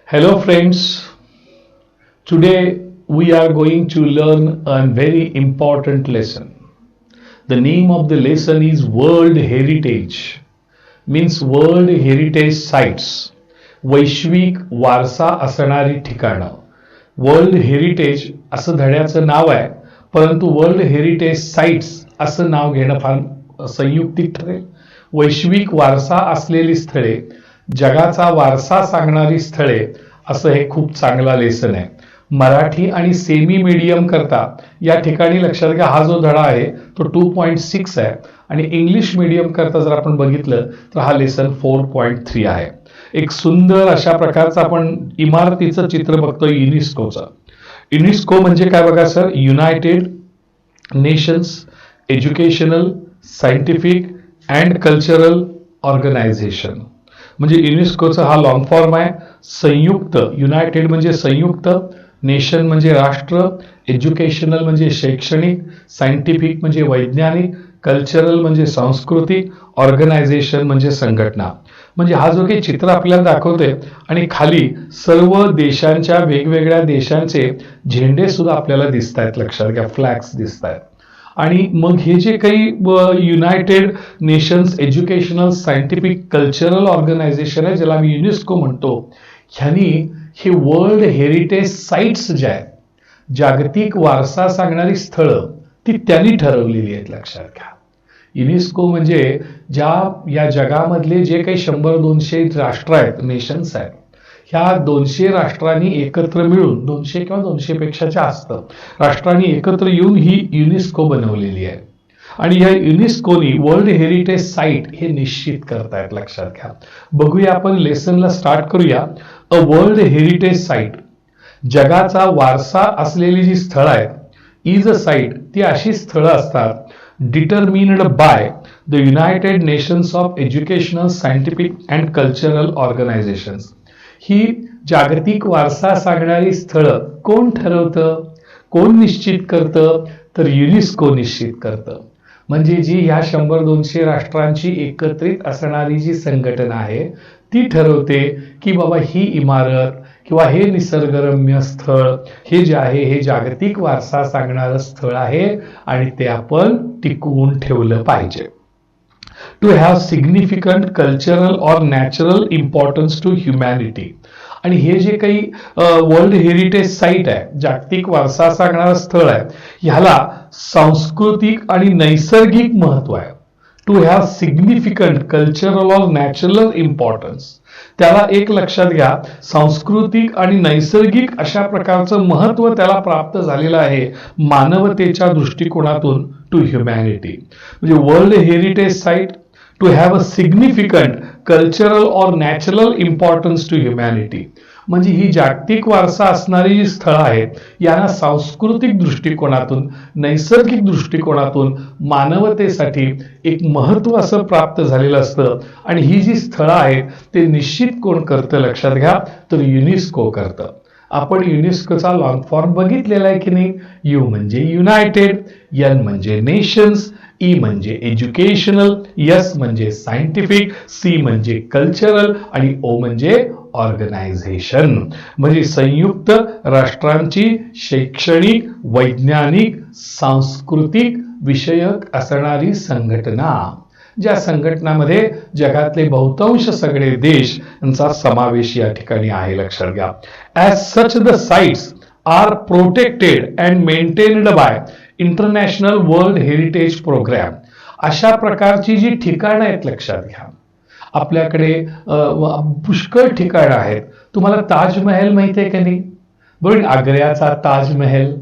Hello, friends. Today we are going to learn a very important lesson. The name of the lesson is World Heritage, means World Heritage Sites. वैश्विक वारसा असणारी ठिकाणं. World heritage असं धड्याचं नाव आहे, परंतु world heritage sites असं नाव घेणं फार संयुक्तिक ठरेल. वैश्विक वारसा असलेली स्थळे, जगाचा वारसा सांगणारी स्थळे, असं हे खूप चांगला लेसन आहे. मराठी आणि सेमी मीडियम करता या ठिकाणी लक्षात घ्या, हा जो धडा आहे तो 2.6 आहे आणि इंग्लिश मीडियम करता जर आपण बघितलं तर हा लेसन 4.3 आहे. एक सुंदर अशा प्रकारचं आपण इमारतीचं चित्र बघतोय युनेस्कोचं. युनेस्को म्हणजे काय बघा sir, United nations educational Scientific and cultural organisation. म्हणजे युनेस्कोचा हा लॉंग फॉर्म आहे. संयुक्त, युनायटेड म्हणजे संयुक्त, नेशन म्हणजे राष्ट्र, एज्युकेशनल म्हणजे शैक्षणिक, सायंटिफिक म्हणजे वैज्ञानिक, कल्चरल म्हणजे सांस्कृतिक, ऑर्गनायझेशन म्हणजे संघटना. म्हणजे हा जो काही चित्र आपल्याला दाखवतोय आणि खाली सर्व देशांच्या वेगवेगळ्या देशांचे झेंडे सुद्धा आपल्याला दिसत आहेत. लक्षात घ्या, फ्लॅग्स दिसत आहेत. आणि मग हे जे काही united nations educational scientific cultural organisation आहे, ज्याला मी युनेस्को म्हणतो, ह्यांनी हे वर्ल्ड हेरिटेज साइट्स ज्या आहेत, जागतिक वारसा सांगणारी स्थळं, ती त्यांनी ठरवलेली आहेत. लक्षात घ्या, युनेस्को म्हणजे या जगामधले जे काही 100-200 राष्ट्र आहेत, नेशन्स आहेत, ह्या 200 राष्ट्रांनी एकत्र मिळून, 200 किंवा 200 पेक्षा जास्त राष्ट्रांनी एकत्र येऊन ही युनेस्को बनवलेली आहे. आणि या युनेस्कोनी वर्ल्ड हेरिटेज साइट हे निश्चित करतायत. लक्षात घ्या. बघूया, आपण लेसनला स्टार्ट करूया. अ वर्ल्ड हेरिटेज साइट, जगाचा वारसा असलेली जी स्थळं आहेत, इज अ साइट, ती अशी स्थळं असतात determined by the United Nations of Educational Scientific and Cultural Organisations. ही जागतिक वारसा सांगणारी स्थळं कोण ठरवतं, कोण निश्चित करतं, तर युनेस्को निश्चित करतं. म्हणजे जी ह्या 100-200 राष्ट्रांची एकत्रित असणारी जी संघटना आहे, ती ठरवते की बाबा ही इमारत किंवा हे निसर्गरम्य स्थळ हे जे आहे हे जागतिक वारसा सांगणारं स्थळ आहे आणि ते आपण टिकवून ठेवलं पाहिजे. To have significant cultural or natural importance to humanity. आणि हे जे काही वर्ल्ड हेरिटेज साइट आहे, जागतिक वारसा सांगणारं स्थळ आहे, ह्याला सांस्कृतिक आणि नैसर्गिक महत्व आहे. To have significant cultural or natural importance, त्याला एक लक्षात घ्या, सांस्कृतिक आणि नैसर्गिक अशा प्रकारचं महत्व त्याला प्राप्त झालेलं आहे मानवतेच्या दृष्टिकोनातून, टू ह्युमॅनिटी. म्हणजे world heritage site to have a significant cultural or natural importance to humanity. म्हणजे ही जागतिक वारसा असणारी जी स्थळं आहेत, यांना सांस्कृतिक दृष्टिकोनातून, नैसर्गिक दृष्टिकोनातून मानवतेसाठी एक महत्व असं प्राप्त झालेलं असतं. आणि ही जी स्थळं आहेत ते निश्चित कोण करतं, लक्षात घ्या, तर युनेस्को करतं. आपण युनेस्कोचा लॉंग फॉर्म बघितलेला आहे की नाही. यू म्हणजे युनायटेड, एन म्हणजे नेशन्स, ई म्हणजे एज्युकेशनल, एस म्हणजे सायंटिफिक, सी म्हणजे कल्चरल आणि ओ म्हणजे ऑर्गनायझेशन. म्हणजे संयुक्त राष्ट्रांची शैक्षणिक, वैज्ञानिक, सांस्कृतिक विषयक असणारी संघटना, ज्या संघटनामध्ये जगातले बहुतांश सगळे देश यांचा समावेश या ठिकाणी आहे. लक्षात घ्या. As such the sites are protected and maintained by international world heritage programme. अशा प्रकारची जी ठिकाणं आहेत, लक्षात घ्या, आपल्याकडे पुष्कळ ठिकाणं आहेत. तुम्हाला ताजमहल माहिती आहे का नाही? बरोबर, आग्र्याचा ताजमहल,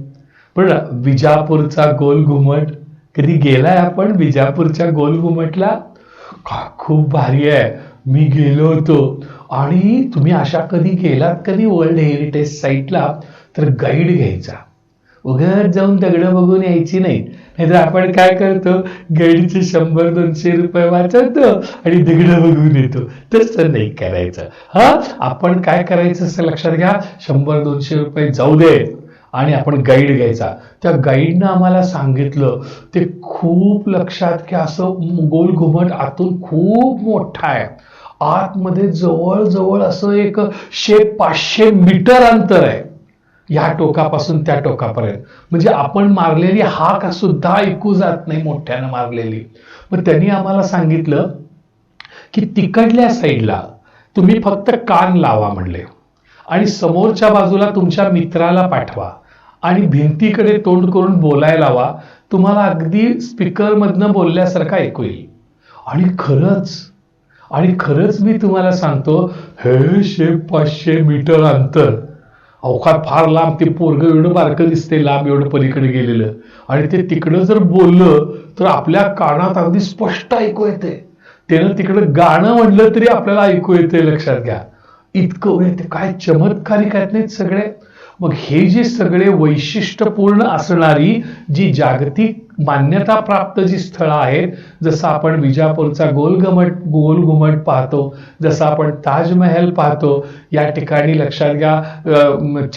बरोबर, विजापूरचा गोल घुमट. कधी गेलाय आपण विजापूरच्या गोल घुमटला? खूप भारी आहे, मी गेलो होतो. आणि तुम्ही अशा कधी गेलात कधी वर्ल्ड हेरिटेज साइटला, तर गाईड घ्यायचा. उगाच जाऊन दगडं बघून यायची नाही. नाहीतर आपण काय करतो, गाईडचे 100-200 रुपये वाचवतो आणि दगडं बघून येतो. तसं नाही करायचं. हा, आपण काय करायचं असं लक्षात घ्या, 100-200 रुपये जाऊ दे आणि आपण गाईड घ्यायचा. त्या गाईडनं आम्हाला सांगितलं, ते खूप लक्षात घ्या, असं गोल घुमट आतून खूप मोठा आहे आतमध्ये जवळजवळ असं एक 100-500 मीटर अंतर आहे या टोकापासून त्या टोकापर्यंत. म्हणजे आपण मारलेली हाक सुद्धा ऐकू जात नाही, मोठ्यानं मारलेली. मग त्यांनी आम्हाला सांगितलं की तिकडल्या साईडला तुम्ही फक्त कान लावा म्हणले आणि समोरच्या बाजूला तुमच्या मित्राला पाठवा आणि भिंतीकडे तोंड करून बोलायला लावा, तुम्हाला अगदी स्पीकरमधनं बोलल्यासारखं ऐकू येईल. आणि खरंच मी तुम्हाला सांगतो, हे 100-500 मीटर अंतर, अवकात फार लांब, ते पोरग एवढं बारकं दिसते लांब एवढं पलीकडे गेलेलं, आणि ते तिकडं जर बोललं तर आपल्या कानात अगदी स्पष्ट ऐकू येते. त्यानं तिकडं गाणं म्हणलं तरी आपल्याला ऐकू येते, लक्षात घ्या. इतकं येते, काय चमत्कारिक आहेत नाहीत सगळे. मग हे जे सगळे वैशिष्ट्यपूर्ण असणारी जी जागतिक मान्यता प्राप्त जी स्थळं आहेत, जसं आपण विजापूरचा गोल घुमट पाहतो, जसं आपण ताजमहल पाहतो, या ठिकाणी लक्षात घ्या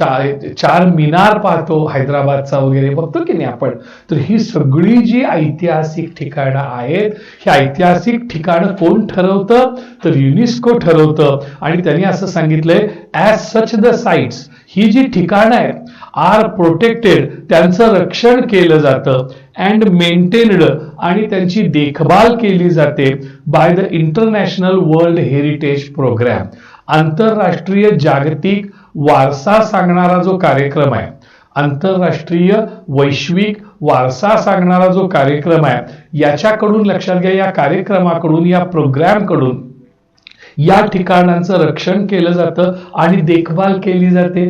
चार मिनार पाहतो हैदराबादचा वगैरे बघतो की नाही आपण. तर ही सगळी जी ऐतिहासिक ठिकाणं आहेत, ही ऐतिहासिक ठिकाणं कोण ठरवतं तर युनेस्को ठरवतं. आणि त्यांनी असं सांगितलंय, ॲज सच द साइट्स, ही जी ठिकाणं आहेत आर प्रोटेक्टेड, त्यांचं रक्षण केलं जातं, अँड मेंटेन्ड, आणि त्यांची देखभाल केली जाते by the international world heritage programme. आंतरराष्ट्रीय जागतिक वारसा सांगणारा जो कार्यक्रम आहे, आंतरराष्ट्रीय वैश्विक वारसा सांगणारा जो कार्यक्रम आहे, याच्याकडून लक्षात घ्या, या कार्यक्रमाकडून, या प्रोग्रामकडून या ठिकाणांचं रक्षण केलं जातं आणि देखभाल केली जाते.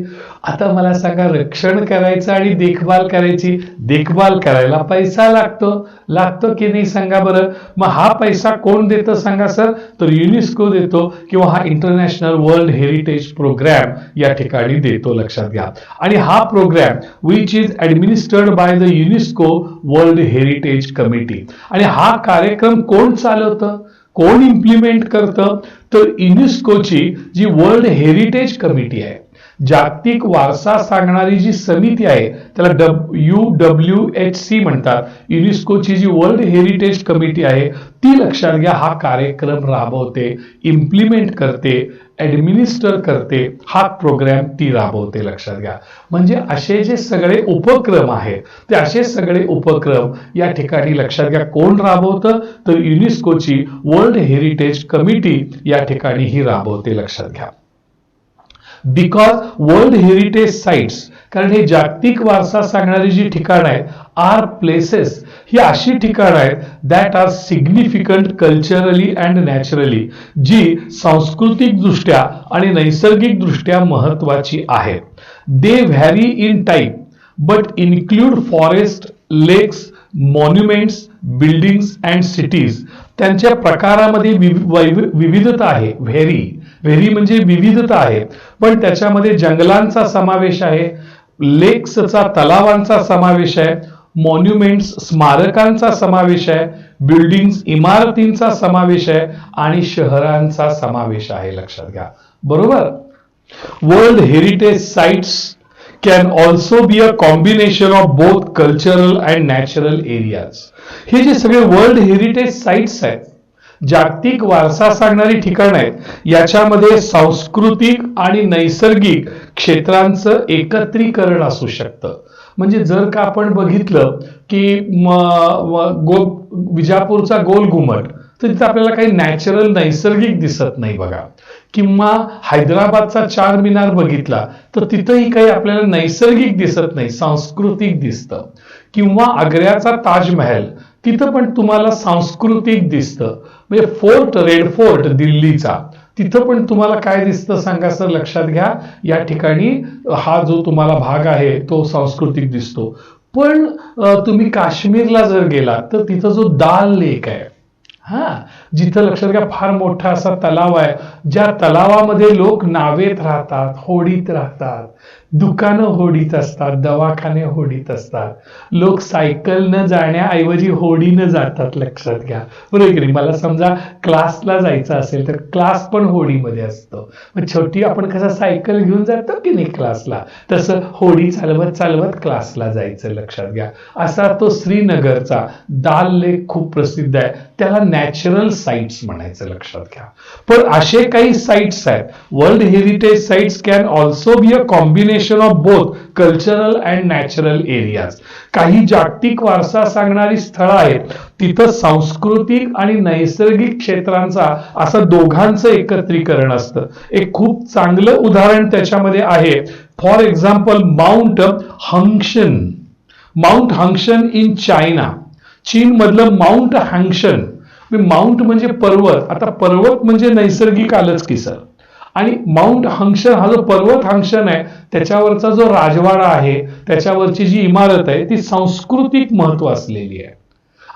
आता मला सांगा, रक्षण करायचं आणि देखभाल करायची, देखभाल करायला पैसा लागतो की नाही सांगा बरं. मग हा पैसा कोण देतं सांगा सर, तर युनेस्को देतो, किंवा हा इंटरनॅशनल वर्ल्ड हेरिटेज प्रोग्राम या ठिकाणी देतो, लक्षात घ्या. आणि हा programme which is administered by the UNESCO World Heritage Committee. आणि हा कार्यक्रम कोण चालवतं, कोण इम्प्लिमेंट करतं, तर युनेस्कोची जी वर्ल्ड हेरिटेज कमिटी आहे, जागतिक वारसा सांगणारी जी समिती आहे, त्याला UWHC म्हणतात. युनेस्कोची जी वर्ल्ड हेरिटेज कमिटी आहे, ती लक्षात घ्या हा कार्यक्रम राबवते, इम्प्लिमेंट करते, ऍडमिनिस्टर करते, हा प्रोग्राम ती राबवते, लक्षात घ्या. म्हणजे असे जे सगळे उपक्रम आहेत, ते असे सगळे उपक्रम या ठिकाणी लक्षात घ्या कोण राबवतं, तर युनेस्कोची वर्ल्ड हेरिटेज कमिटी या ठिकाणी ही राबवते, लक्षात घ्या. बिकॉज वर्ल्ड हेरिटेज साइट्स, कारण हे जागतिक वारसा सांगणारी जी ठिकाणं आहेत, आर प्लेसेस, ही अशी ठिकाणं आहेत that are significant culturally and naturally, जी सांस्कृतिक दृष्ट्या आणि नैसर्गिक दृष्ट्या महत्वाची आहेत. They vary in type but include forest, lakes, monuments, buildings and cities. त्यांच्या प्रकारामध्ये विविधता आहे. व्हेरी म्हणजे विविधता आहे, पण त्याच्यामध्ये जंगलांचा समावेश आहे, लेक्सचा, तलावांचा समावेश आहे, मॉन्युमेंट्स, स्मारकांचा समावेश आहे, बिल्डिंग्स, इमारतींचा समावेश आहे, आणि शहरांचा समावेश आहे, लक्षात घ्या. बरोबर. World heritage sites can also be a combination of both cultural and natural areas. हे जे सगळे वर्ल्ड हेरिटेज साइट्स आहेत, जागतिक वारसा सांगणारी ठिकाणं आहेत, याच्यामध्ये सांस्कृतिक आणि नैसर्गिक क्षेत्रांचं एकत्रीकरण असू शकतं. म्हणजे जर का आपण बघितलं की विजापूरचा गोल घुमट, तर तिथं आपल्याला काही नॅचरल नैसर्गिक दिसत नाही बघा. किंवा हैदराबादचा चार मिनार बघितला तर तिथंही काही आपल्याला नैसर्गिक दिसत नाही, सांस्कृतिक दिसतं. किंवा आग्र्याचा ताजमहल, तिथं पण तुम्हाला सांस्कृतिक दिसतं. म्हणजे रेड फोर्ट दिल्लीचा, तिथं पण तुम्हाला काय दिसतं सांगा सर, लक्षात घ्या. या ठिकाणी हा जो तुम्हाला भाग आहे तो सांस्कृतिक दिसतो. पण तुम्ही काश्मीरला जर गेला तर तिथं जो दाल लेक आहे, जिथं लक्षात घ्या फार मोठा असा तलाव आहे, ज्या तलावामध्ये लोक नावेत राहतात, होडीत राहतात, दुकानं होडीत असतात, दवाखाने होडीत असतात, लोक सायकलनं जाण्याऐवजी होडीनं जातात, लक्षात घ्या. बरोबर की. मला समजा क्लासला जायचं असेल तर क्लास पण होडीमध्ये असतो. मग छोटी आपण कसं सायकल घेऊन जातो की नाही क्लासला, तसं होडी चालवत चालवत क्लासला जायचं, लक्षात घ्या. असा तो श्रीनगरचा दाल लेक खूप प्रसिद्ध आहे. त्याला नॅचरल साइट्स म्हणायचं, लक्षात घ्या. पण असे काही साइट्स आहेत, world heritage sites can also be a combination of both cultural and natural areas. काही जागतिक वारसा सांगणारी स्थळं आहेत, तिथं सांस्कृतिक आणि नैसर्गिक क्षेत्रांचा असं दोघांचं एकत्रीकरण असतं. एक खूप चांगलं उदाहरण त्याच्यामध्ये आहे, for example mount Huangshan. Mount Huangshan in China, चीन मधलं माउंट हंगशन. माउंट म्हणजे पर्वत, आता पर्वत म्हणजे नैसर्गिक आलंच की सर. आणि माउंट हंगशन हा जो पर्वत हंगशन आहे, त्याच्यावरचा जो राजवाडा आहे, त्याच्यावरची जी इमारत आहे, ती सांस्कृतिक महत्व असलेली आहे.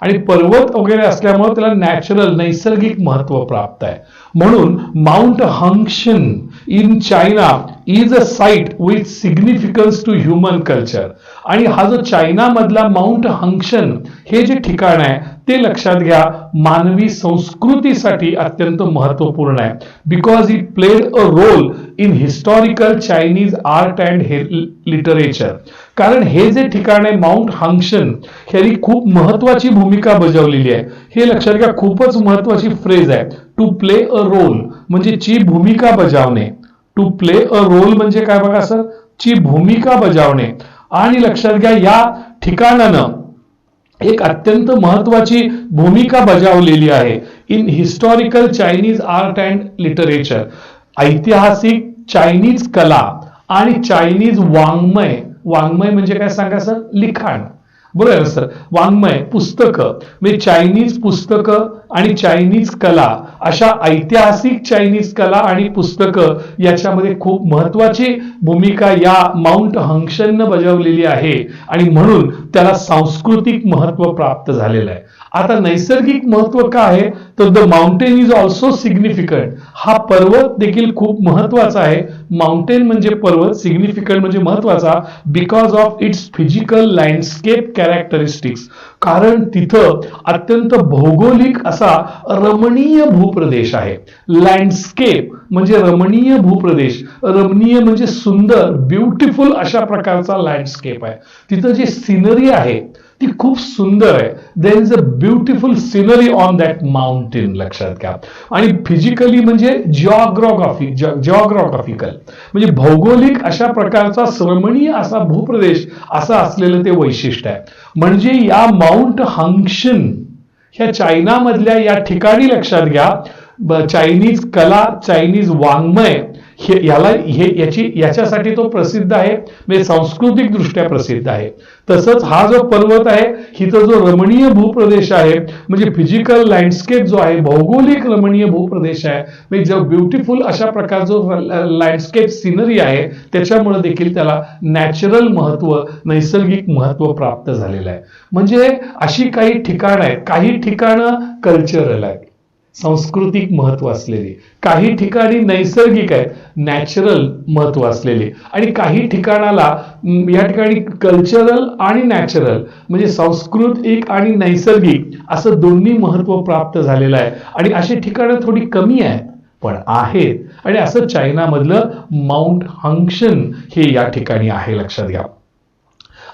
आणि पर्वत वगैरे असल्यामुळे त्याला नॅचरल नैसर्गिक महत्व प्राप्त आहे. म्हणून mount Huangshan in China is a site with significance to human culture. आणि हा जो चायना मधला माउंट हंगशन हे जे ठिकाण आहे, ते लक्षात घ्या, मानवी संस्कृतीसाठी अत्यंत महत्वपूर्ण आहे. Because it played a role in historical Chinese art and literature. कारण हे जे ठिकाण आहे माउंट हंगशन, ह्यांनी खूप महत्वाची भूमिका बजावलेली आहे. हे लक्षात घ्या, खूपच महत्वाची फ्रेज आहे. टू प्ले अ रोल म्हणजे ची भूमिका बजावणे. टू प्ले अ रोल म्हणजे काय बघा सर, ची भूमिका बजावणे. आणि लक्षात घ्या, या ठिकाणानं एक अत्यंत महत्वाची भूमिका बजावलेली आहे in historical Chinese art and literature. ऐतिहासिक चायनीज कला आणि चायनीज वाङ्मय. वाङ्मय म्हणजे काय सांगा सर, लिखाण. बरोबर सर, वाङ्मय पुस्तकं म्हणजे चायनीज पुस्तकं आणि चायनीज कला, अशा ऐतिहासिक चायनीज कला आणि पुस्तकं याच्यामध्ये खूप महत्वाची भूमिका या माउंट हंगशननं बजावलेली आहे. आणि म्हणून त्याला सांस्कृतिक महत्व प्राप्त झालेलं आहे. आता नैसर्गिक महत्व काय आहे, तर the mountain is also significant. हा पर्वत देखील खूप महत्वाचा आहे. माउंटेन म्हणजे पर्वत, सिग्निफिकंट म्हणजे महत्वाचा, because of its physical landscape characteristics. कारण तिथं अत्यंत भौगोलिक असा रमणीय भूप्रदेश आहे. लँडस्केप म्हणजे रमणीय भूप्रदेश, रमणीय म्हणजे सुंदर, ब्युटिफुल अशा प्रकारचा लँडस्केप आहे. तिथं जी सिनरी आहे ती खूप सुंदर आहे. There is a beautiful scenery on that mountain, लक्षात घ्या. आणि फिजिकली म्हणजे जिओग्राफिकल म्हणजे भौगोलिक अशा प्रकारचा रमणीय असा भूप्रदेश असं असलेलं ते वैशिष्ट्य आहे. म्हणजे या माउंट हंगशन ह्या चायना मधल्या या ठिकाणी लक्षात घ्या, चायनीज कला, चायनीज वाङ्मय याच्यासाठी तो प्रसिद्ध आहे, म्हणजे सांस्कृतिक दृष्ट्या प्रसिद्ध आहे. तसंच हा जो पर्वत आहे, हिथं जो रमणीय भूप्रदेश आहे, म्हणजे फिजिकल लँडस्केप जो आहे, भौगोलिक रमणीय भूप्रदेश आहे, म्हणजे जो ब्युटिफुल अशा प्रकार जो लँडस्केप सिनरी आहे, त्याच्यामुळे देखील त्याला नॅचरल महत्व, नैसर्गिक महत्व प्राप्त झालेलं आहे. म्हणजे अशी काही ठिकाणं आहेत, काही ठिकाणं कल्चरल आहेत, सांस्कृतिक महत्व असलेली, काही ठिकाणी नैसर्गिक आहेत, नॅचरल महत्व असलेले, आणि काही ठिकाणाला या ठिकाणी कल्चरल आणि नॅचरल म्हणजे सांस्कृतिक आणि नैसर्गिक असं दोन्ही महत्व प्राप्त झालेलं आहे. आणि अशी ठिकाणं थोडी कमी आहेत पण आहेत. आणि असं चायना मधलं माउंट हंगशन हे या ठिकाणी आहे, लक्षात घ्या.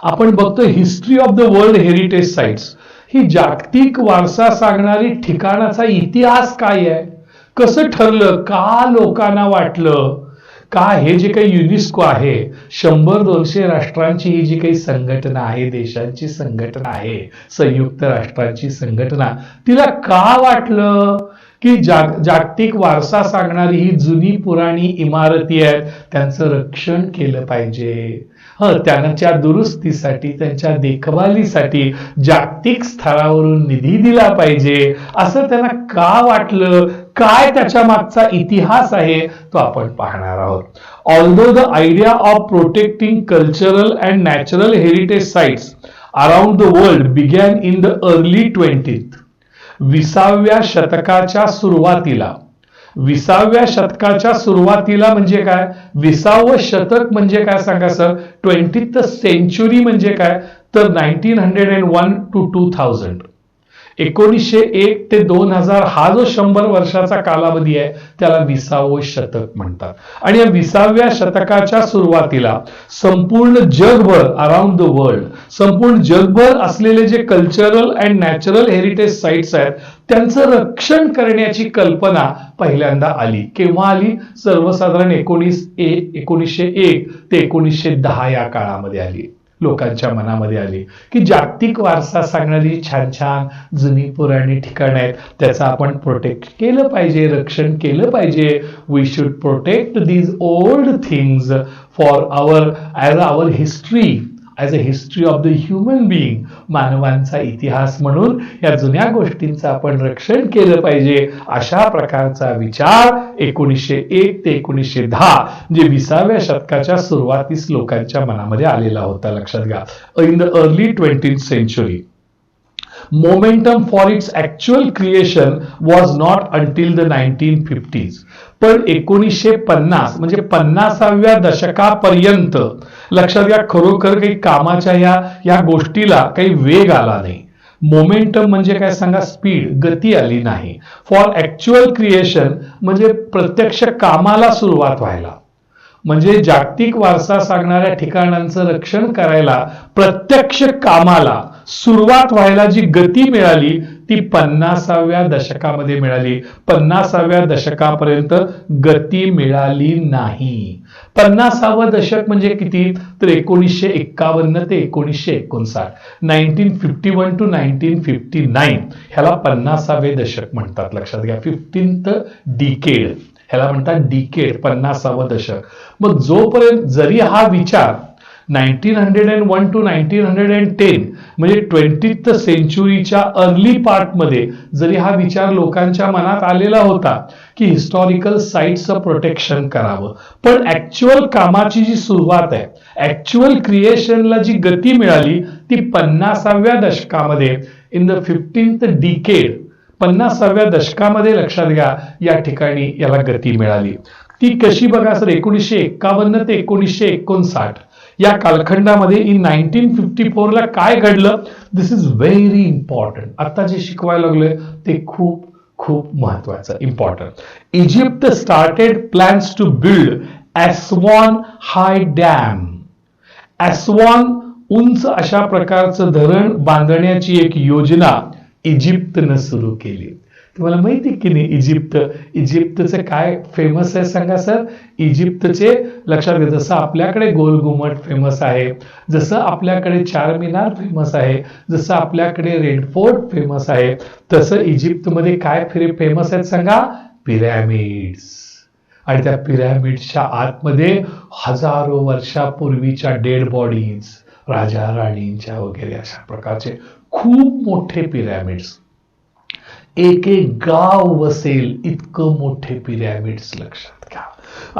आपण बघतो history of the world heritage sites, ही जागतिक वारसा सांगणारी ठिकाणाचा इतिहास काय आहे, कसं ठरलं, का लोकांना वाटलं, का हे जे काही युनेस्को आहे, 100-200 राष्ट्रांची ही जी काही संघटना आहे, देशांची संघटना आहे, संयुक्त राष्ट्रांची संघटना, तिला का वाटलं की जागतिक वारसा सांगणारी ही जुनी पुराणी इमारती आहेत, त्यांचं रक्षण केलं पाहिजे, त्यांच्या दुरुस्तीसाठी, त्यांच्या देखभालीसाठी जागतिक स्तरावरून निधी दिला पाहिजे, असं त्यांना का वाटलं, काय त्याच्या मागचा इतिहास आहे तो आपण पाहणार आहोत. Although the idea of protecting cultural and natural heritage sites around the world begin in the early 20th, 20व्या शतकाच्या सुरुवातीला, 20व्या शतकाच्या सुरुवातीला म्हणजे काय, 20वं शतक म्हणजे काय सांगा सर, 20th सेंचुरी म्हणजे काय, तर 1901 to 2000, 1901 ते 2000 हा जो 100 वर्षाचा कालावधी आहे त्याला 20वं शतक म्हणतात. आणि या 20व्या शतकाच्या सुरुवातीला संपूर्ण जगभर, अराउंड द वर्ल्ड, संपूर्ण जगभर असलेले जे cultural and natural heritage sites आहेत त्यांचं रक्षण करण्याची कल्पना पहिल्यांदा आली. केव्हा आली? सर्वसाधारण 1901 ते 1910 या काळामध्ये आली. लोकांच्या मनामध्ये आली की जागतिक वारसा सांगणारी छान छान जुनी पुराणी ठिकाणं आहेत, त्याचं आपण प्रोटेक्ट केलं पाहिजे, रक्षण केलं पाहिजे. We should protect these old things for our history, as a history of the human being. मानवांचा इतिहास म्हणून या जुन्या गोष्टींचं आपण रक्षण केलं पाहिजे. अशा प्रकारचा विचार 1901 ते 1910 जे 20व्या शतकाच्या सुरुवातीस लोकांच्या मनामध्ये आलेला होता. लक्षात घ्या. In the early 20th century momentum for its actual creation was not until the 1950s. पण 1950 म्हणजे 50व्या दशकापर्यंत लक्षात घ्या खरोखर काही कामाच्या या गोष्टीला काही वेग आला नाही. मोमेंटम म्हणजे काय सांगा? स्पीड, गती आली नाही. फॉर ऍक्च्युअल क्रिएशन म्हणजे प्रत्यक्ष कामाला सुरुवात व्हायला, म्हणजे जागतिक वारसा सांगणाऱ्या ठिकाणांचं रक्षण करायला प्रत्यक्ष कामाला सुरुवात व्हायला जी गती मिळाली ती 50व्या दशकामध्ये मिळाली. 50व्या दशकापर्यंत गती मिळाली नाही. 50वं दशक म्हणजे किती? तर 1951 ते 1959, 1951 to 1959 ह्याला 50वे दशक म्हणतात. लक्षात घ्या. 15th decade ह्याला म्हणतात डिकेड, 50वं दशक. मग जोपर्यंत जरी हा विचार 1901 to 1910 म्हणजे 20th centuryच्या अर्ली पार्टमध्ये जरी हा विचार लोकांच्या मनात आलेला होता की हिस्टॉरिकल साईट्सचं प्रोटेक्शन करावं, पण ऍक्च्युअल कामाची जी सुरुवात आहे, ऍक्च्युअल क्रिएशनला जी गती मिळाली ती 50व्या दशकामध्ये, इन द 15th decade, 50व्या दशकामध्ये लक्षात घ्या या ठिकाणी याला गती मिळाली. ती कशी बघा सर? 1951 ते 1959 या कालखंडामध्ये इन 1954 ला काय घडलं? This is very important. आता जे शिकवायला लागलोय ते खूप खूप महत्वाचं, important. Egypt started plans to build Aswan high dam. Aswan उंच अशा प्रकारचं धरण बांधण्याची एक योजना इजिप्तनं सुरू केली. तुम्हाला माहिती की नाही इजिप्तचं काय फेमस आहे सांगा सर? इजिप्तचे लक्षात घ्या, जसं आपल्याकडे गोल घुमट फेमस आहे, जसं आपल्याकडे चार मिनार फेमस आहे, जसं आपल्याकडे रेड फोर्ट फेमस आहे, तसं इजिप्तमध्ये काय फेमस आहेत सांगा? पिरॅमिड्स. आणि त्या पिरॅमिड्सच्या आतमध्ये हजारो वर्षापूर्वीच्या डेड बॉडीज, राजा राणींच्या वगैरे अशा प्रकारचे खूप मोठे पिरॅमिड्स, एक एक गाव वसेल इतकं मोठे पिरॅमिड्स. लक्षात घ्या.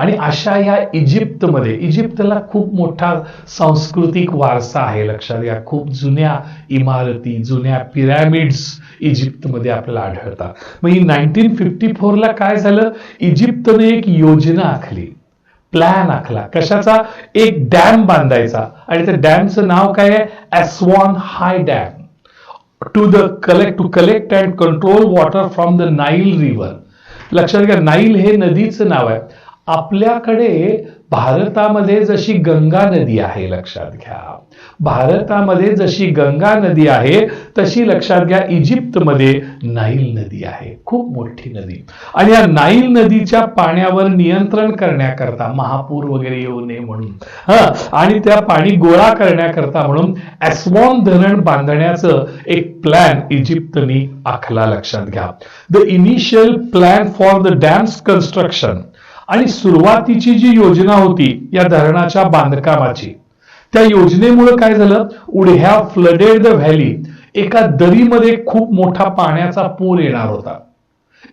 आणि अशा या इजिप्तमध्ये, इजिप्तला खूप मोठा सांस्कृतिक वारसा आहे. लक्षात घ्या. खूप जुन्या इमारती, जुन्या पिरॅमिड्स इजिप्तमध्ये आपल्याला आढळतात. मग 1954 ला काय झालं? इजिप्तने एक योजना आखली, प्लॅन आखला. कशाचा? एक डॅम बांधायचा. आणि त्या डॅमचं नाव काय आहे? Aswan high dam. To collect and control water from the Nile river. लक्षात घ्या, नाईल हे नदीचं नाव आहे. आपल्याकडे भारतामध्ये जशी गंगा नदी आहे, लक्षात घ्या, भारतामध्ये जशी गंगा नदी आहे तशी लक्षात घ्या इजिप्तमध्ये नाईल नदी आहे, खूप मोठी नदी. आणि या नाईल नदीच्या पाण्यावर नियंत्रण करण्याकरता, महापूर वगैरे येऊ नये म्हणून आणि त्या पाणी गोळा करण्याकरता म्हणून ॲस्वान धरण बांधण्याचं एक प्लॅन इजिप्तनी आखला. लक्षात घ्या. The initial plan for the dams construction, आणि सुरुवातीची जी योजना होती या धरणाच्या बांधकामाची, त्या योजनेमुळे काय झालं? Would have flooded the valley. एका दरीमध्ये खूप मोठा पाण्याचा पूर येणार होता.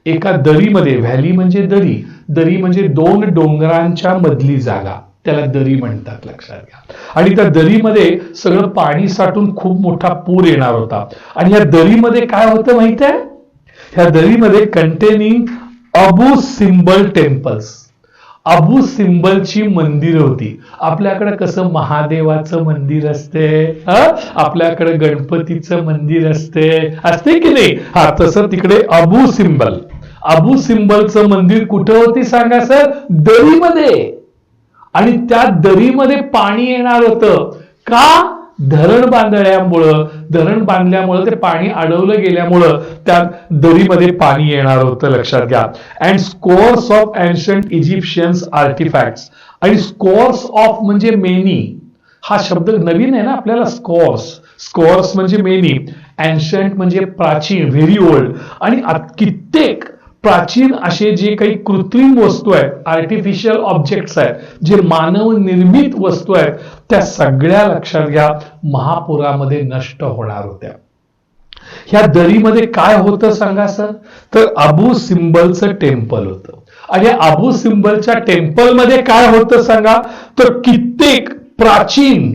एका दरीमध्ये, व्हॅली म्हणजे दरी, दरी म्हणजे दोन डोंगरांच्या मधली जागा, त्याला दरी म्हणतात. लक्षात घ्या. आणि त्या दरीमध्ये सगळं पाणी साठून खूप मोठा पूर येणार होता. आणि या दरीमध्ये काय होतं माहित आहे? ह्या दरीमध्ये containing Abu Simbel temples, Abu सिम्बलची मंदिर होती. आपल्याकडे कसं महादेवाचं मंदिर असते, आपल्याकडे गणपतीचं मंदिर असते की नाही? तसं तिकडे अबू सिम्बल, अबू सिम्बलचं मंदिर कुठं होती सांगा सर? दरीमध्ये. आणि त्या दरीमध्ये पाणी येणार होतं. का? धरण बांधल्यामुळं ते पाणी अडवलं गेल्यामुळं त्या दरीमध्ये पाणी येणार होतं, लक्षात घ्या. And scores of ancient Egyptians artifacts. आणि स्कोअर्स ऑफ म्हणजे मेनी, हा शब्द नवीन आहे ना आपल्याला. स्कोअर्स म्हणजे मेनी, एन्शंट म्हणजे प्राचीन, व्हेरी ओल्ड. आणि कित्येक प्राचीन असे जे काही कृत्रिम वस्तू आहेत, आर्टिफिशियल ऑब्जेक्ट्स आहेत, जे मानव निर्मित वस्तू आहेत, त्या सगळ्या लक्षात घ्या महापुरामध्ये नष्ट होणार होत्या. ह्या दरीमध्ये काय होतं सांगा सर? तर अबू सिम्बलचं टेम्पल होतं. आणि अबू सिम्बलच्या टेम्पलमध्ये काय होतं सांगा? तर कित्येक प्राचीन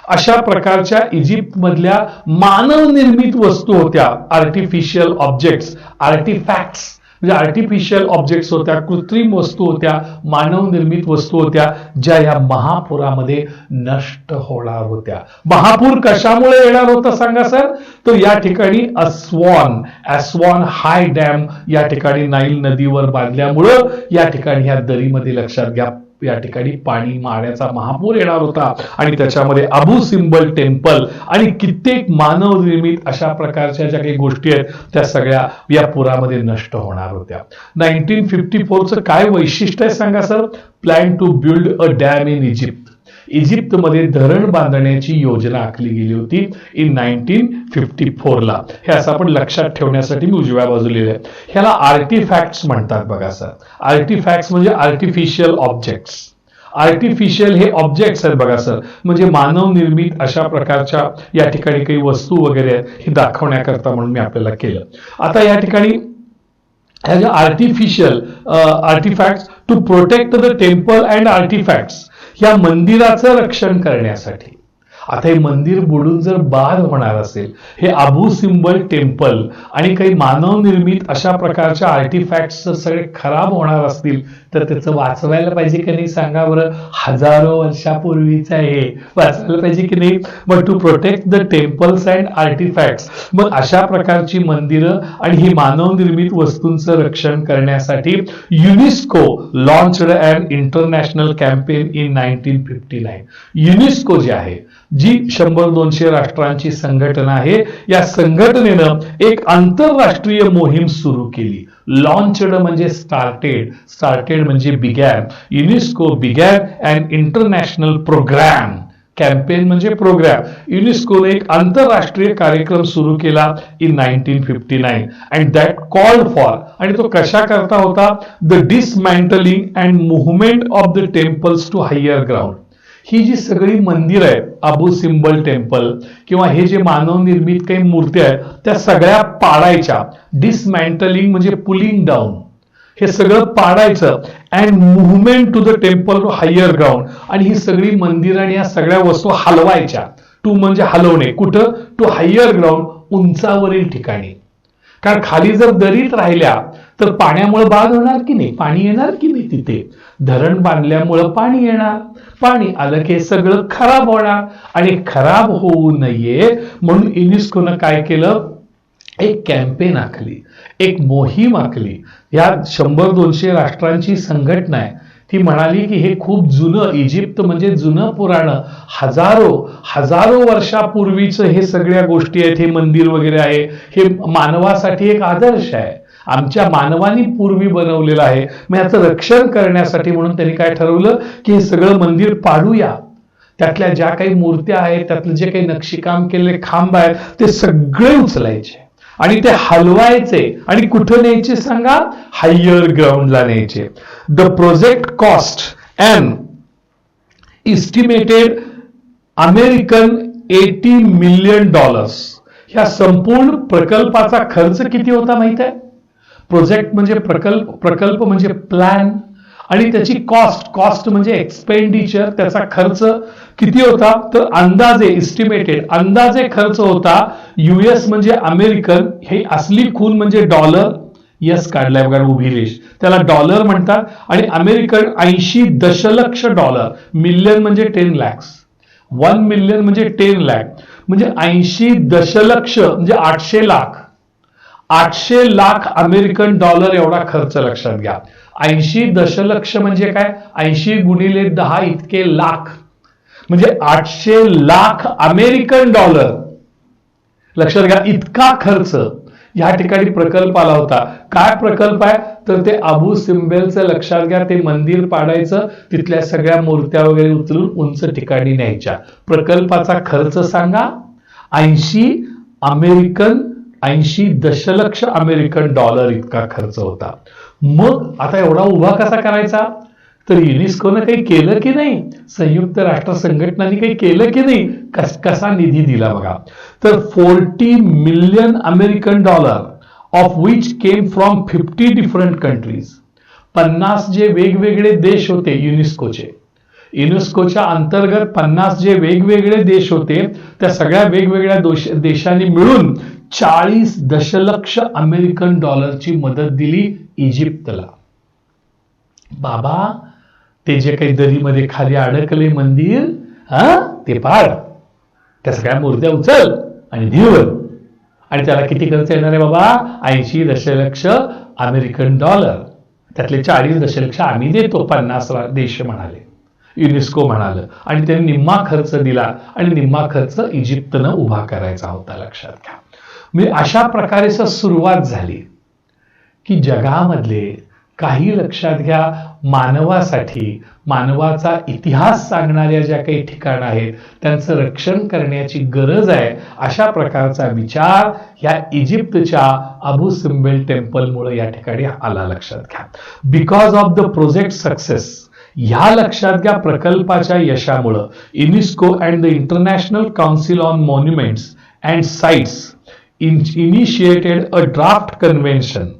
अशा प्रकारच्या इजिप्त मधल्या मानव निर्मित वस्तू होत्या. आर्टिफिशियल ऑब्जेक्ट्स, आर्टिफॅक्ट्स म्हणजे आर्टिफिशियल ऑब्जेक्ट्स होत्या, कृत्रिम वस्तू होत्या, मानव निर्मित वस्तू होत्या, ज्या या महापुरामध्ये नष्ट होणार होत्या. महापूर कशामुळे येणार होता सांगा सर? तर या ठिकाणी अस्वान हाय डॅम या ठिकाणी नाईल नदीवर बांधल्यामुळं या ठिकाणी ह्या दरीमध्ये लक्षात घ्या या ठिकाणी पाणी मारण्याचा महापूर येणार होता. आणि त्याच्यामध्ये अबू सिम्बल टेम्पल आणि कित्येक मानव निर्मित अशा प्रकारच्या ज्या काही गोष्टी आहेत त्या सगळ्या या पुरामध्ये नष्ट होणार होत्या. 1954चं काय वैशिष्ट्य आहे सांगा sir? Plan to build a dam in Egypt. इजिप्तमध्ये धरण बांधण्याची योजना आखली गेली होती इन 1954ला. हे असं आपण लक्षात ठेवण्यासाठी मी उजव्या बाजूला लिहिले. ह्याला आर्टिफॅक्ट्स म्हणतात बघा सर. आर्टिफॅक्ट्स म्हणजे आर्टिफिशियल ऑब्जेक्ट्स. आर्टिफिशियल हे ऑब्जेक्ट्स आहेत बघा सर, म्हणजे मानव निर्मित अशा प्रकारच्या या ठिकाणी काही वस्तू वगैरे आहेत हे दाखवण्याकरता म्हणून मी आपल्याला केलं. आता या ठिकाणी artificial artefacts to protect the temple and artefacts, या मंदिराचं रक्षण करण्यासाठी. आता हे मंदिर बुडून जर बाद होणार असेल, हे अबू सिम्बल टेम्पल आणि काही मानव निर्मित अशा प्रकारच्या आर्टिफॅक्ट्स सगळे खराब होणार असतील तर त्याचं वाचवायला पाहिजे की नाही सांगा बरं? हजारो वर्षापूर्वीचं आहे, वाचवायला पाहिजे की नाही? But to protect the temples and artefacts, मग अशा प्रकारची मंदिरं आणि ही मानव निर्मित वस्तूंचं रक्षण करण्यासाठी UNESCO launched an international campaign in 1959. युनेस्को जे आहे, जी 100-200 राष्ट्रांची संघटना आहे, या संघटनेनं एक आंतरराष्ट्रीय मोहीम सुरू केली. लॉन्चड म्हणजे स्टार्टेड म्हणजे began. UNESCO began an international program. Campaign म्हणजे प्रोग्राम. युनेस्कोने एक आंतरराष्ट्रीय कार्यक्रम सुरू केला in 1959 and that called for, आणि तो कशा करता होता? The dismantling and movement of the temples to higher ground. ही जी सगळी मंदिरं आहेत, अबू सिम्बल टेम्पल किंवा हे जे मानव निर्मित काही मूर्त्या आहेत त्या सगळ्या पाडायच्या. डिसमॅन्टलिंग म्हणजे पुलिंग डाऊन, हे सगळं पाडायचं. And movement to the temple to higher ground, आणि ही सगळी मंदिरं आणि या सगळ्या वस्तू हलवायच्या. टू म्हणजे हलवणे, कुठं? टू हायर ग्राउंड, उंचावरील ठिकाणी. कारण खाली जर दरीत राहिल्या तर पाण्यामुळे बाद होणार की नाही? पाणी येणार की नाही? तिथे धरण बांधल्यामुळं पाणी येणार. पाणी आलं की सगळं खराब होणार, आणि खराब होऊ नये म्हणून युनेस्कोनं काय केलं? एक कॅम्पेन आखली, एक मोहीम आखली. या 100-200 राष्ट्रांची संघटना आहे. ती म्हणाली की हे खूप जुनं, इजिप्त म्हणजे जुनं पुराणं, हजारो वर्षापूर्वीचं हे सगळ्या गोष्टी आहेत, हे मंदिर वगैरे आहे, हे मानवासाठी एक आदर्श आहे, आमच्या मानवानी पूर्वी बनवलेलं आहे. मग याचं रक्षण करण्यासाठी म्हणून त्यांनी काय ठरवलं की हे सगळं मंदिर पाडूया. त्यातल्या ज्या काही मूर्त्या आहेत, त्यातले जे काही नक्षीकाम केलेले खांब आहेत ते सगळे उचलायचे आणि ते हलवायचे. आणि कुठं न्यायचे सांगा? हायर ग्राउंडला न्यायचे. The project cost and estimated American $80 million. ह्या संपूर्ण प्रकल्पाचा खर्च किती होता माहित आहे? प्रोजेक्ट म्हणजे प्रकल्प म्हणजे प्लॅन, आणि त्याची कॉस्ट म्हणजे एक्सपेंडिचर, त्याचा खर्च किती होता? तर अंदाजे इस्टिमेटेड, अंदाजे खर्च होता. US म्हणजे अमेरिकन, हे असली खून म्हणजे डॉलर, यस काढलाय बघा उभी रेष, त्याला डॉलर म्हणतात. आणि अमेरिकन $80 दशलक्ष. मिलियन म्हणजे 10 lakhs, 1 मिलियन म्हणजे 10 lakh, म्हणजे 80 दशलक्ष म्हणजे 800 लाख. 800 लाख अमेरिकन डॉलर एवढा खर्च, लक्षात घ्या. 80 दशलक्ष म्हणजे काय? 80 गुणिले 10 इतके लाख. म्हणजे 800 लाख अमेरिकन डॉलर, लक्षात घ्या, इतका खर्च या ठिकाणी प्रकल्प आला होता. काय प्रकल्प आहे तर ते अबू सिम्बेलचं, लक्षात घ्या, ते मंदिर पाडायचं, तिथल्या सगळ्या मूर्त्या वगैरे उचलून उंच ठिकाणी न्यायच्या. प्रकल्पाचा खर्च सांगा, 80 दशलक्ष अमेरिकन डॉलर इतका खर्च होता. मग आता एवढा उभा कसा करायचा, तर युनेस्कोनं काही केलं की नाही, संयुक्त राष्ट्र संघटनांनी काही केलं की नाही, कसा निधी दिला बघा. तर 40 million American dollar, of which came from 50 different countries. 50 जे वेगवेगळे देश होते युनेस्कोच्या अंतर्गत 50 जे वेगवेगळे देश होते, त्या सगळ्या वेगवेगळ्या देशांनी मिळून 40 दशलक्ष अमेरिकन डॉलरची मदत दिली इजिप्तला. बाबा, ते जे काही दरीमध्ये खाली अडकले मंदिर, ते पाड, त्या सगळ्या मूर्त्या उचल आणि धिवर. आणि त्याला किती खर्च येणार आहे बाबा, 80 दशलक्ष अमेरिकन डॉलर. त्यातले 40 दशलक्ष आम्ही देतो, 50 देश म्हणाले, युनेस्को म्हणालं. आणि त्यांनी निम्मा खर्च दिला आणि निम्मा खर्च इजिप्तनं उभा करायचा होता, लक्षात घ्या. म्हणजे अशा प्रकारे सुरुवात झाली की जगामधले काही, लक्षात घ्या, मानवासाठी, मानवाचा इतिहास सांगणाऱ्या ज्या काही ठिकाणं आहेत त्यांचं रक्षण करण्याची गरज आहे, अशा प्रकारचा विचार ह्या इजिप्तच्या अबू सिम्बेल टेम्पलमुळे या ठिकाणी आला, लक्षात घ्या. Because of the project success, ह्या, लक्षात घ्या, प्रकल्पाच्या यशामुळं UNESCO and the International Council on Monuments and Sites initiated a draft convention.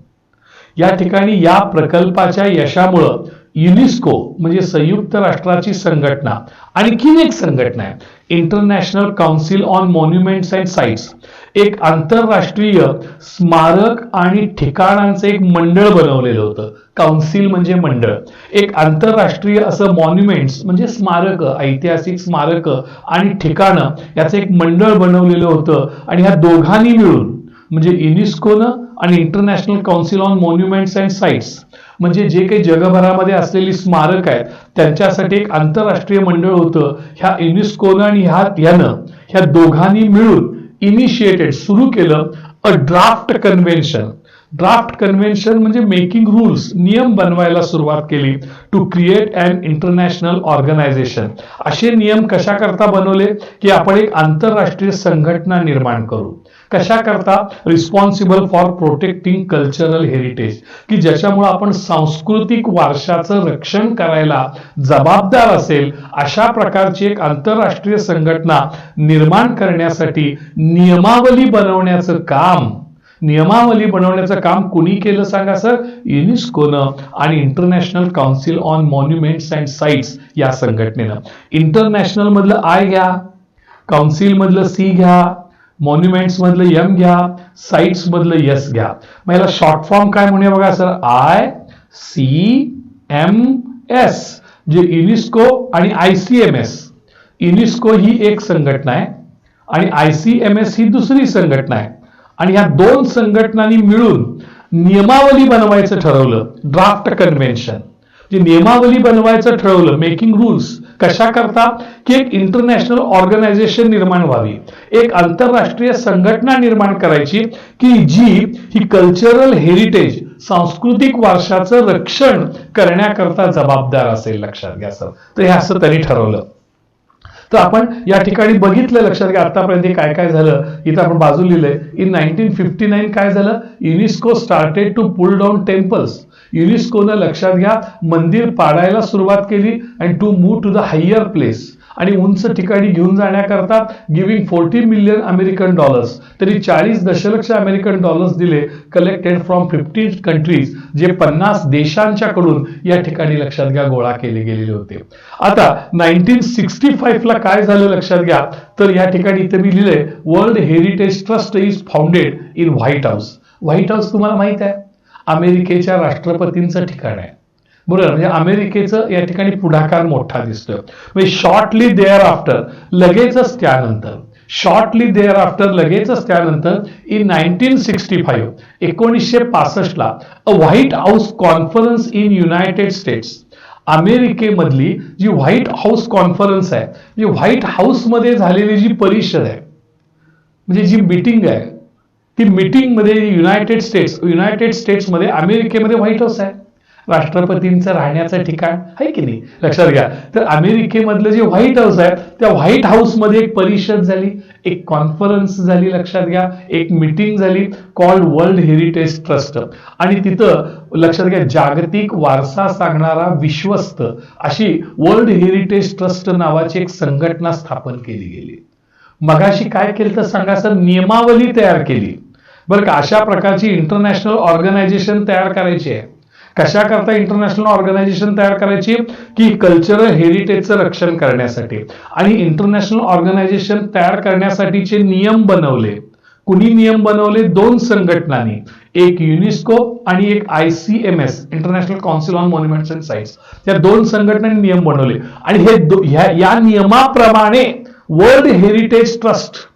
या ठिकाणी या प्रकल्पाच्या यशामुळं युनेस्को म्हणजे संयुक्त राष्ट्राची संघटना, आणखीन एक संघटना आहे, international Council on Monuments and sites, एक आंतरराष्ट्रीय स्मारक आणि ठिकाणांचं एक मंडळ बनवलेलं होतं. काउन्सिल म्हणजे मंडळ, एक आंतरराष्ट्रीय असं मॉन्युमेंट्स म्हणजे स्मारक, ऐतिहासिक स्मारक आणि ठिकाणं याचं एक मंडळ बनवलेलं होतं. आणि ह्या दोघांनी मिळून, म्हणजे युनेस्कोनं आणि international Council on Monuments and sites, म्हणजे जे काही जगभरामध्ये असलेली स्मारक आहेत त्यांच्यासाठी एक आंतरराष्ट्रीय मंडळ होतं. ह्या युनेस्कोनं आणि ह्या दोघांनी मिळून इनिशिएटेड, सुरू केलं, a draft convention. Draft convention म्हणजे मेकिंग रूल्स, नियम बनवायला सुरुवात केली, to create an international organisation. असे नियम कशा करता बनवले की आपण एक आंतरराष्ट्रीय संघटना निर्माण करू. कशा करता, responsible for protecting cultural heritage, की ज्याच्यामुळे आपण सांस्कृतिक वारशाचं रक्षण करायला जबाबदार असेल, अशा प्रकारची एक आंतरराष्ट्रीय संघटना निर्माण करण्यासाठी नियमावली बनवण्याचं काम कुणी केलं सांगा सर, युनेस्कोनं आणि international Council on Monuments and sites या संघटनेनं. इंटरनॅशनल मधलं आय घ्या, काउन्सिल मधलं सी घ्या, मॉन्युमेंट्स मधलं एम घ्या, साइट्स मधलं एस घ्या. मग याला शॉर्ट फॉर्म काय म्हणूया बघा सर, ICMS, जे युनेस्को आणि ICMS. युनेस्को ही एक संघटना आहे आणि ICMS ही दुसरी संघटना आहे. आणि ह्या दोन संघटनांनी मिळून नियमावली बनवायचं ठरवलं, ड्राफ्ट कन्व्हेन्शन. जे नियमावली बनवायचं ठरवलं, मेकिंग रूल्स, कशा करता की एक इंटरनॅशनल ऑर्गनायझेशन निर्माण व्हावी, एक आंतरराष्ट्रीय संघटना निर्माण करायची की जी ही कल्चरल हेरिटेज, सांस्कृतिक वारशाचं रक्षण करण्याकरता जबाबदार असेल, लक्षात घ्या सर. तर हे असं त्यांनी ठरवलं. तर आपण या ठिकाणी बघितलं, लक्षात घ्या, आतापर्यंत काय काय झालं, इथं आपण बाजू लिहिलंय. इन 1959 काय झालं, UNESCO started to pull down temples. युनेस्कोनं, लक्षात घ्या, मंदिर पाडायला सुरुवात केली and to move to the higher place, आणि उंच ठिकाणी घेऊन जाण्याकरता गिव्हिंग 40 मिलियन अमेरिकन डॉलर्स, तरी 40 दशलक्ष अमेरिकन डॉलर्स दिले, कलेक्टेड फ्रॉम 50 कंट्रीज, जे 50 देशांच्याकडून या ठिकाणी, लक्षात घ्या, गोळा केले गेलेले होते. आता 1965 ला काय झालं, लक्षात घ्या, तर या ठिकाणी इथे मी लिहिलंय, world heritage trust is founded in white house. White house तुम्हाला माहित आहे, अमेरिकेच्या राष्ट्रपतींचं ठिकाण आहे, बरोबर. म्हणजे अमेरिकेचं या ठिकाणी पुढाकार मोठा दिसतोय. म्हणजे शॉर्टली देअर आफ्टर, लगेचच त्यानंतर, इन 1965, 1965 ला, a White House conference in United States, अमेरिकेमधली जी व्हाईट हाऊस कॉन्फरन्स आहे, जी व्हाईट हाऊसमध्ये झालेली जी परिषद आहे, म्हणजे जी मीटिंग आहे, ती मीटिंगमध्ये युनायटेड स्टेट्समध्ये अमेरिकेमध्ये व्हाईट हाऊस आहे, राष्ट्रपतींचं राहण्याचं ठिकाण आहे की नाही, लक्षात घ्या. तर अमेरिकेमधलं जे व्हाईट हाऊस आहे, त्या व्हाईट हाऊसमध्ये एक परिषद झाली, एक कॉन्फरन्स झाली, लक्षात घ्या, एक मीटिंग झाली कॉल्ड वर्ल्ड हेरिटेज ट्रस्ट. आणि तिथं लक्षात घ्या, जागतिक वारसा सांगणारा विश्वस्त अशी वर्ल्ड हेरिटेज ट्रस्ट नावाची एक संघटना स्थापन केली गेली. मगाशी काय केलं तर सांगा सर, नियमावली तयार केली बरं का. अशा प्रकारची इंटरनॅशनल ऑर्गनायझेशन तयार करायची आहे. कशा करता इंटरनॅशनल ऑर्गनायझेशन तयार करायची, की कल्चरल हेरिटेजचं रक्षण करण्यासाठी. आणि इंटरनॅशनल ऑर्गनायझेशन तयार करण्यासाठीचे नियम बनवले. कुणी नियम बनवले? दोन संघटनांनी, एक युनेस्को आणि एक ICMS, international Council on Monuments and sites. त्या दोन संघटनांनी नियम बनवले. आणि हे या नियमाप्रमाणे वर्ल्ड हेरिटेज ट्रस्ट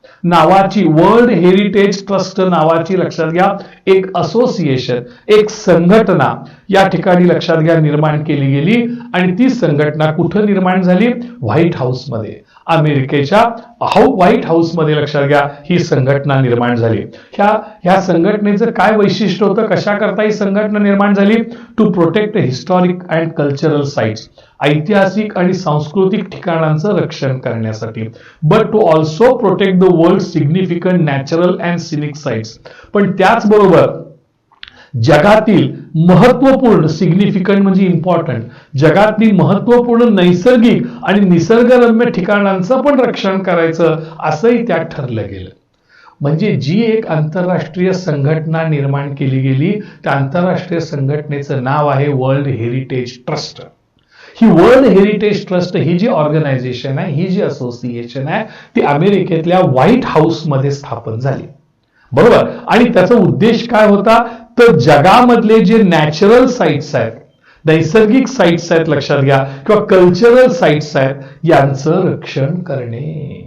नावाची लक्षात घ्या एक असोसिएशन, एक संघटना या ठिकाणी लक्षात घ्या निर्माण केली गेली. आणि ती संघटना कुठं निर्माण झाली? व्हाईट हाऊसमध्ये, अमेरिकेच्या व्हाईट हाऊसमध्ये लक्षात घ्या ही संघटना निर्माण झाली. ह्या संघटनेचं काय वैशिष्ट्य होतं? कशा करता ही संघटना निर्माण झाली? To protect historic and cultural sites, ऐतिहासिक आणि सांस्कृतिक ठिकाणांचं रक्षण करण्यासाठी. But to also protect the world significant natural and scenic sites. पण त्याचबरोबर जगातील महत्वपूर्ण, सिग्निफिकंट म्हणजे इम्पॉर्टंट, जगातली महत्वपूर्ण नैसर्गिक आणि निसर्गरम्य ठिकाणांचं पण रक्षण करायचं असंही त्यात ठरलं गेलं. म्हणजे जी एक आंतरराष्ट्रीय संघटना निर्माण केली गेली, त्या आंतरराष्ट्रीय संघटनेचं नाव आहे वर्ल्ड हेरिटेज ट्रस्ट. ही वर्ल्ड हेरिटेज ट्रस्ट ही जी ऑर्गनायझेशन आहे, ही जी असोसिएशन आहे, ती अमेरिकेतल्या व्हाईट हाऊसमध्ये स्थापन झाली, बरोबर. आणि त्याचा उद्देश काय होता? तर जगामधले जे नॅचरल साइट्स आहेत, नैसर्गिक साइट्स आहेत लक्षात घ्या, किंवा कल्चरल साइट्स आहेत, यांचं रक्षण करणे.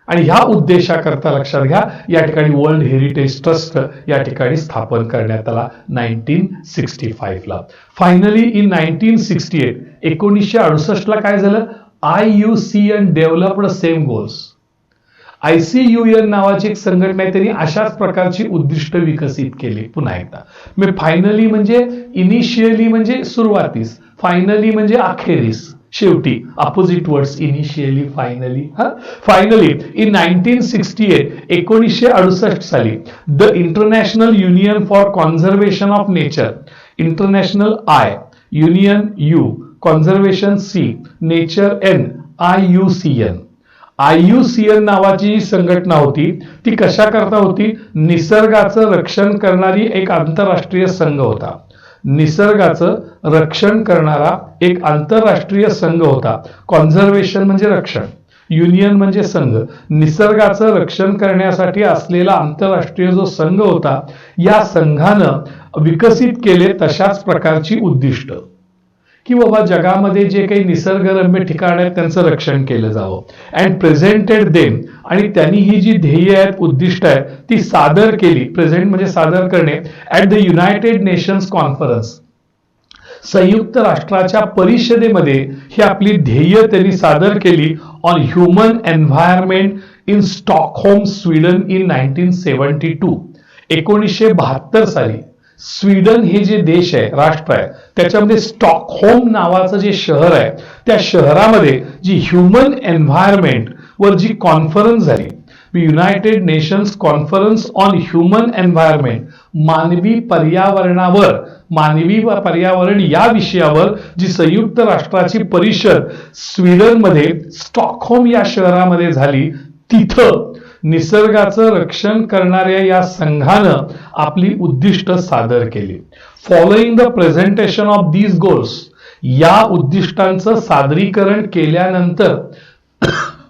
आणि ह्या उद्देशाकरता लक्षात घ्या या ठिकाणी वर्ल्ड हेरिटेज ट्रस्ट या ठिकाणी स्थापन करण्यात आला 1965 ला. फायनली इन 1968, 1968 ला काय झालं? IUCN developed same goals. ICUN नावाची एक संघटना आहे, त्यांनी अशाच प्रकारची उद्दिष्ट विकसित केली. पुन्हा एकदा मी फायनली म्हणजे इनिशियली म्हणजे सुरुवातीस, फायनली म्हणजे अखेरीस, शेवटी opposite words, initially finally. Finally in 1968, 1968 साली the international union for conservation of nature, international I, union U, conservation C, nature N, IUCN नावाची जी संघटना होती ती कशा करता होती? निसर्गाचं रक्षण करणारी एक आंतरराष्ट्रीय संघ होता. निसर्गाचं रक्षण करणारा एक आंतरराष्ट्रीय संघ होता. कॉन्झर्वेशन म्हणजे रक्षण, युनियन म्हणजे संघ, निसर्गाचं रक्षण करण्यासाठी असलेला आंतरराष्ट्रीय जो संघ होता, या संघानं विकसित केले तशाच प्रकारची उद्दिष्ट, की बाबा जगामध्ये जे काही निसर्गरम्य ठिकाण आहेत त्यांचं रक्षण केलं जावं. अँड प्रेझेंटेड देम, आणि त्यांनी ही जी ध्येय आहेत, उद्दिष्ट आहेत, ती सादर केली. प्रेझेंट म्हणजे सादर करणे. At the United nations conference, संयुक्त राष्ट्राच्या परिषदेमध्ये ही आपली ध्येय त्यांनी सादर केली. On human environment in Stockholm, Sweden in 1972. 1972 साली स्वीडन हे जे देश आहे, राष्ट्र आहे, त्याच्यामध्ये स्टॉकहोम नावाचं जे शहर आहे, त्या शहरामध्ये जी ह्युमन एन्व्हायरमेंट वर जी कॉन्फरन्स झाली, United nations conference on human environment, मानवी पर्यावरण या विषयावर जी संयुक्त राष्ट्राची परिषद स्वीडनमध्ये स्टॉकहोम या शहरामध्ये झाली, तिथं निसर्गाचं रक्षण करणाऱ्या या संघानं आपली उद्दिष्ट सादर केली. Following the presentation of these goals, या उद्दिष्टांचं सादरीकरण केल्यानंतर,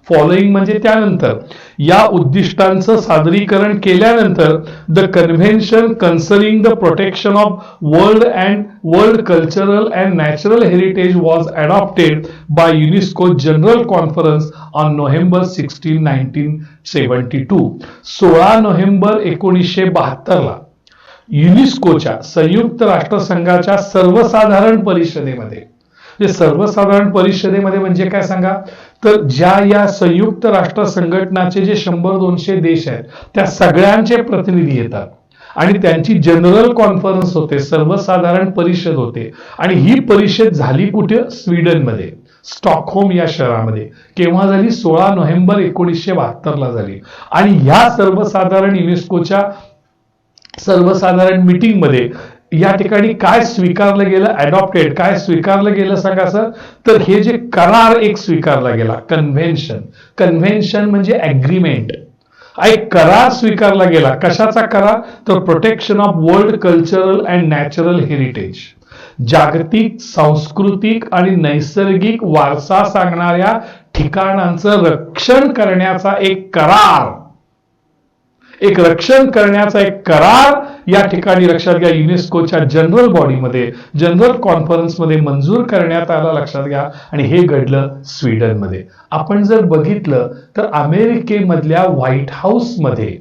फॉलोइंग म्हणजे त्यानंतर, या उद्दिष्टांचं सादरीकरण केल्यानंतर the convention concerning the protection of world cultural and natural heritage was adopted by UNESCO general conference on November 16, 1972. 16 November 1972 ला युनेस्कोच्या, संयुक्त राष्ट्रसंघाच्या सर्वसाधारण परिषदेमध्ये म्हणजे सर्वसाधारण परिषदेमध्ये म्हणजे काय सांगा, तर ज्या या संयुक्त राष्ट्र संघटनाचे जे 100-200 देश आहेत त्या सगळ्यांचे प्रतिनिधी येतात आणि त्यांची जनरल कॉन्फरन्स होते, सर्वसाधारण परिषद होते. आणि ही परिषद झाली कुठे? स्वीडनमध्ये, स्टॉकहोम या शहरामध्ये. केव्हा झाली? 16 नोव्हेंबर 1972 झाली. आणि ह्या सर्वसाधारण युनेस्कोच्या सर्वसाधारण मीटिंग मध्ये या ठिकाणी काय स्वीकारलं गेलं? अडॉप्टेड. काय स्वीकारलं गेलं सांगा सर? तर हे जे करार एक स्वीकारला गेला, कन्व्हेन्शन. कन्व्हेन्शन म्हणजे अग्रीमेंट. एक करार स्वीकारला गेला. कशाचा करार? तर protection of world cultural and natural heritage. जागतिक सांस्कृतिक आणि नैसर्गिक वारसा सांगणाऱ्या ठिकाणांचं रक्षण करण्याचा एक करार, एक रक्षण करण्याचा एक करार या ठिकाणी लक्षात घ्या युनेस्कोच्या जनरल बॉडीमध्ये, जनरल कॉन्फरन्समध्ये मंजूर करण्यात आला. लक्षात घ्या. आणि हे घडलं स्वीडनमध्ये. आपण जर बघितलं तर अमेरिकेमधल्या व्हाईट हाऊसमध्ये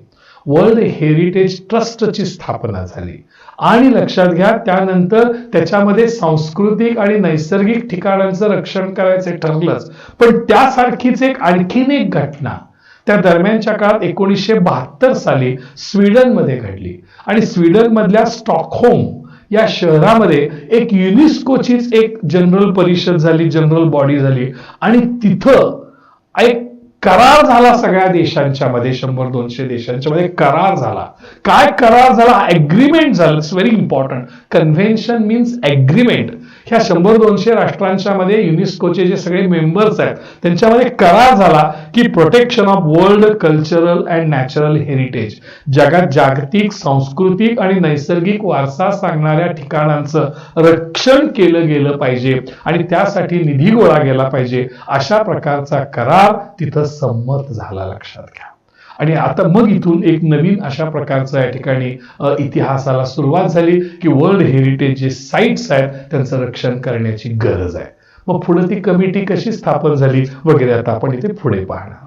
वर्ल्ड हेरिटेज ट्रस्टची स्थापना झाली. आणि लक्षात घ्या त्यानंतर त्याच्यामध्ये सांस्कृतिक आणि नैसर्गिक ठिकाणांचं रक्षण करायचं ठरलंच. पण त्यासारखीच एक आणखीन एक घटना त्या दरम्यानच्या काळात 1972 साली स्वीडनमध्ये घडली. आणि स्वीडन मधल्या स्टॉकहोम या शहरामध्ये एक युनेस्कोचीच एक जनरल परिषद झाली, जनरल बॉडी झाली. आणि तिथं एक करार झाला सगळ्या देशांच्या मध्ये, 100-200 देशांच्या मध्ये करार झाला. काय करार झाला? अग्रीमेंट झालं. It's very important. Convention means agreement. ह्या 100-200 राष्ट्रांच्या मध्ये युनेस्कोचे जे सगळे मेंबर्स आहेत त्यांच्यामध्ये करार झाला की protection of world cultural and natural heritage, जगात जागतिक सांस्कृतिक आणि नैसर्गिक वारसा सांगणाऱ्या ठिकाणांचं रक्षण केलं गेलं पाहिजे आणि त्यासाठी निधी गोळा केला पाहिजे. अशा प्रकारचा करार तिथं संमत झाला. लक्षात घ्या. आणि आता मग इथून एक नवीन अशा प्रकारचा या ठिकाणी इतिहासाला सुरुवात झाली की वर्ल्ड हेरिटेज जे साईट्स आहेत त्यांचं रक्षण करण्याची गरज आहे. मग पुढे ती कमिटी कशी स्थापन झाली वगैरे आता आपण इथे पुढे पाहणार.